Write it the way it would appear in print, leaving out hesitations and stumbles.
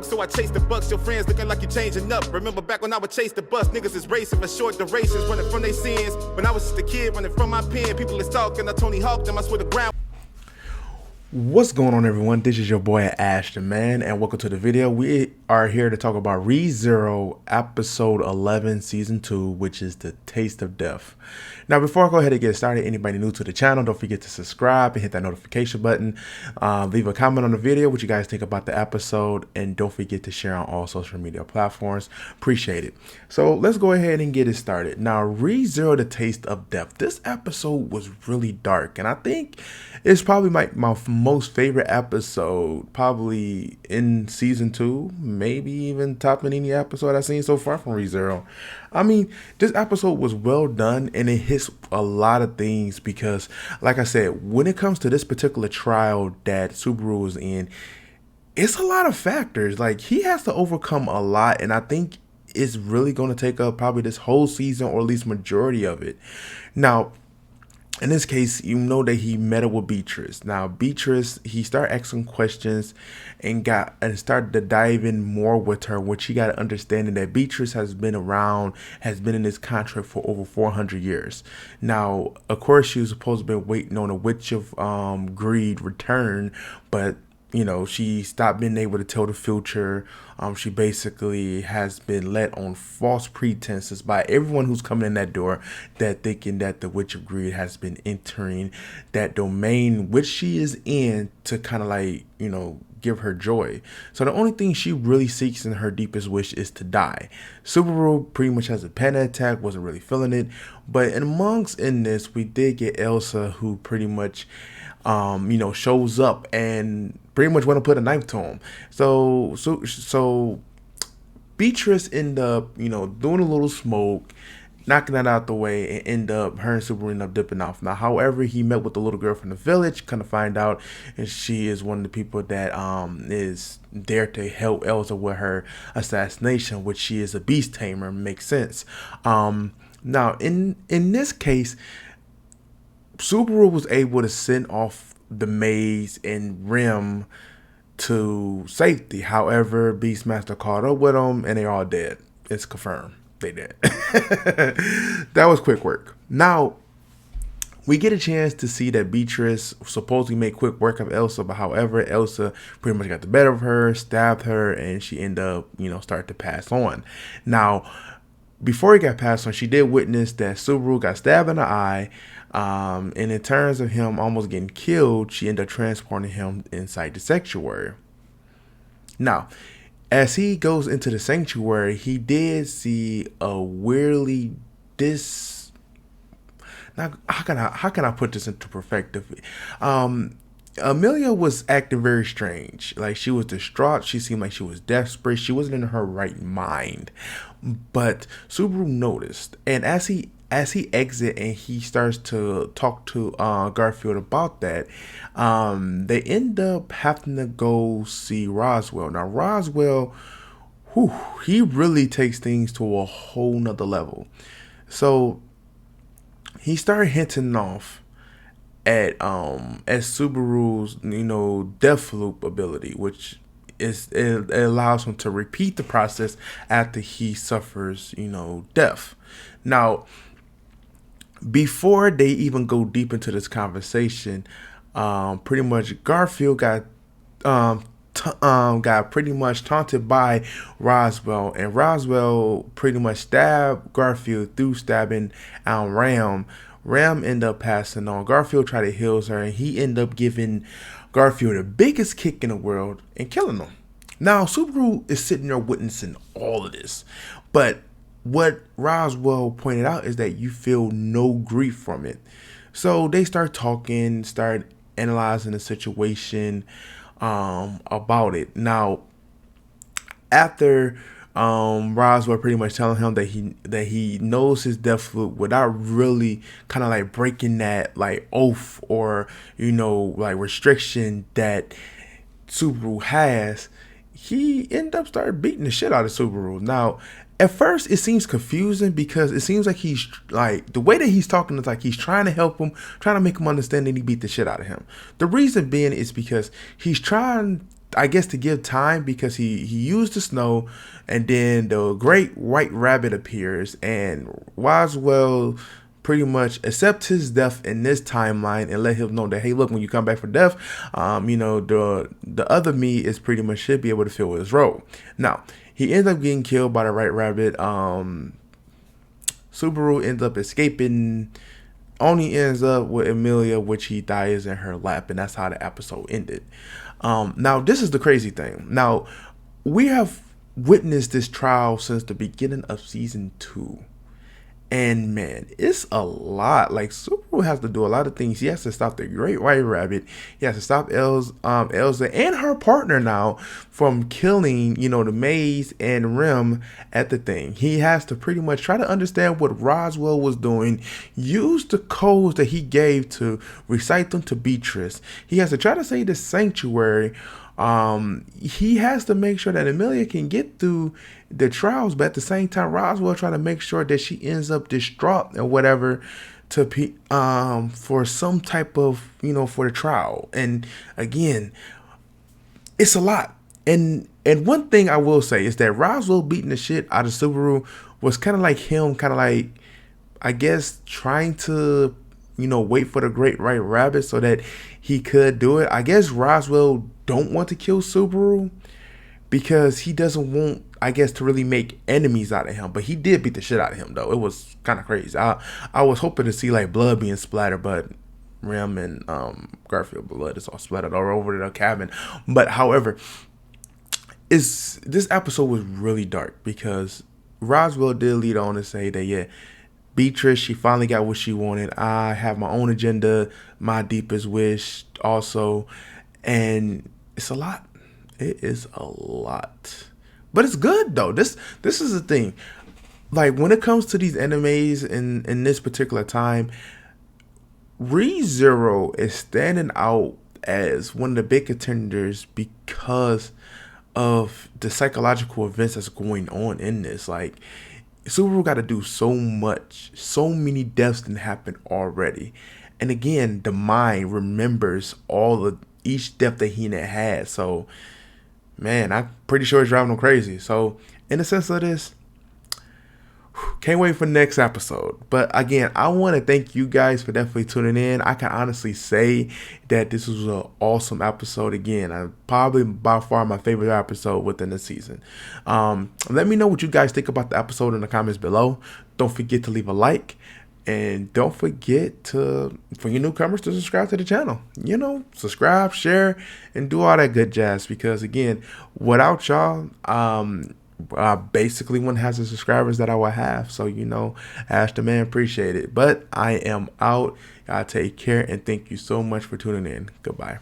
So I chase the bucks, your friends looking like you changing up. Remember back when I would chase the bus, niggas is racing for short durations, running from their sins. When I was just a kid running from my pen, people is talking, I Tony Hawk them, I swear the ground. What's going on, everyone? This is your boy AshTheMan, and welcome to the video. We are here to talk about ReZero episode 11 season 2, which is the Taste of Death. Now, before I go ahead and get started, anybody new to the channel, don't forget to subscribe and hit that notification button. Leave a comment on the video what you guys think about the episode, and don't forget to share on all social media platforms. Appreciate it. So let's go ahead and get it started. Now, ReZero, the Taste of Death. This episode was really dark, and I think it's probably my most favorite episode, probably in season 2, maybe even topping any episode I've seen so far from ReZero. I mean, this episode was well done, and it hits a lot of things because, like I said, when it comes to this particular trial that Subaru is in, it's a lot of factors. Like, he has to overcome a lot, and I think it's really going to take up probably this whole season, or at least majority of it. Now, in this case, you know that he met up with Beatrice. Now, Beatrice, he started asking questions and started to dive in more with her, which he got an understanding that Beatrice has been around, has been in this contract for over 400 years. Now, of course, she was supposed to be waiting on a Witch of Greed return, but you know, she stopped being able to tell the future. She basically has been let on false pretenses by everyone who's coming in that door, that thinking that the Witch of Greed has been entering that domain which she is in to kind of like, you know, give her joy. So the only thing she really seeks in her deepest wish is to die. Subaru pretty much has a panic attack, wasn't really feeling it. But in this, we did get Elsa, who pretty much you know, shows up and pretty much want to put a knife to him. So Beatrice ended up, you know, doing a little smoke, knocking that out the way, and her and Subaru end up dipping off. Now, however, he met with the little girl from the village, kind of find out, and she is one of the people that is there to help Elsa with her assassination, which she is a beast tamer. Makes sense. Now, in this case, Subaru was able to send off the maze and Rem to safety. However, Beastmaster caught up with them and they're all dead. It's confirmed. They did. That was quick work. Now, we get a chance to see that Beatrice supposedly made quick work of Elsa, but however, Elsa pretty much got the better of her, stabbed her, and she ended up, you know, started to pass on. Now, before he got passed on, she did witness that Subaru got stabbed in the eye. And in terms of him almost getting killed, she ended up transporting him inside the sanctuary. Now, as he goes into the sanctuary, he did see a weirdly now, how can I put this into perspective? Amelia was acting very strange. Like, she was distraught. She seemed like she was desperate. She wasn't in her right mind. But Subaru noticed, and as he exits and he starts to talk to Garfield about that, they end up having to go see Roswell. Now, Roswell, he really takes things to a whole nother level. So he started hinting off at Subaru's, you know, death loop ability, which it allows him to repeat the process after he suffers, you know, death. Now, before they even go deep into this conversation, pretty much Garfield got pretty much taunted by Roswell, and Roswell pretty much stabbed Garfield through stabbing Ram. Ram ended up passing on. Garfield tried to heal her, and he ended up giving Garfield the biggest kick in the world and killing him. Now, Subaru is sitting there witnessing all of this, but what Roswell pointed out is that you feel no grief from it. So they start talking, start analyzing the situation about it. Now, after Roswell pretty much telling him that he knows his death loop without really kind of like breaking that like oath or, you know, like restriction that Subaru has, he ended up started beating the shit out of Subaru. Now, at first, it seems confusing because it seems like he's like, the way that he's talking is like he's trying to help him, trying to make him understand that he beat the shit out of him. The reason being is because he's trying I guess to give time, because he used the snow, and then the great white rabbit appears, and Roswell pretty much accept his death in this timeline and let him know that, hey, look, when you come back for death, you know, the other me is pretty much should be able to fill his role. Now, he ends up getting killed by the white rabbit. Subaru ends up escaping. Only ends up with Amelia, which he dies in her lap, and that's how the episode ended. Now, this is the crazy thing. Now, we have witnessed this trial since the beginning of season 2. And man, it's a lot. Like, Subaru has to do a lot of things. He has to stop the Great White Rabbit. He has to stop Elsa and her partner now from killing, you know, the Maze and Rem at the thing. He has to pretty much try to understand what Roswell was doing, use the codes that he gave to recite them to Beatrice. He has to try to save the sanctuary. He has to make sure that Amelia can get through the trials, but at the same time, Roswell trying to make sure that she ends up distraught or whatever to for some type of, you know, for the trial. And again, it's a lot. And one thing I will say is that Roswell beating the shit out of Subaru was kind of like him, kind of like, I guess, trying to, you know, wait for the Great White Rabbit so that he could do it. I guess Roswell don't want to kill Subaru because he doesn't want, I guess, to really make enemies out of him. But he did beat the shit out of him, though. It was kind of crazy. I was hoping to see like blood being splattered, but Rem and Garfield blood is all splattered all over the cabin. But however, this episode was really dark because Roswell did lead on to say that, yeah, Beatrice, she finally got what she wanted. I have my own agenda, my deepest wish also. And it's a lot. It is a lot. But it's good though. This is the thing. Like, when it comes to these animes in this particular time, ReZero is standing out as one of the big contenders because of the psychological events that's going on in this. Like, Subaru got to do so much, so many deaths didn't happen already, and again, the mind remembers all of each death that he had. So, man, I'm pretty sure it's driving him crazy. So, in the sense of this, can't wait for the next episode. But again, I want to thank you guys for definitely tuning in. I can honestly say that this was an awesome episode. Again, probably by far my favorite episode within the season. Let me know what you guys think about the episode in the comments below. Don't forget to leave a like. And don't forget to, for your newcomers, to subscribe to the channel. You know, subscribe, share, and do all that good jazz. Because again, without y'all, basically one has the subscribers that I will have. So, you know, AshTheMan, appreciate it. But I am out. Y'all take care, and thank you so much for tuning in. Goodbye.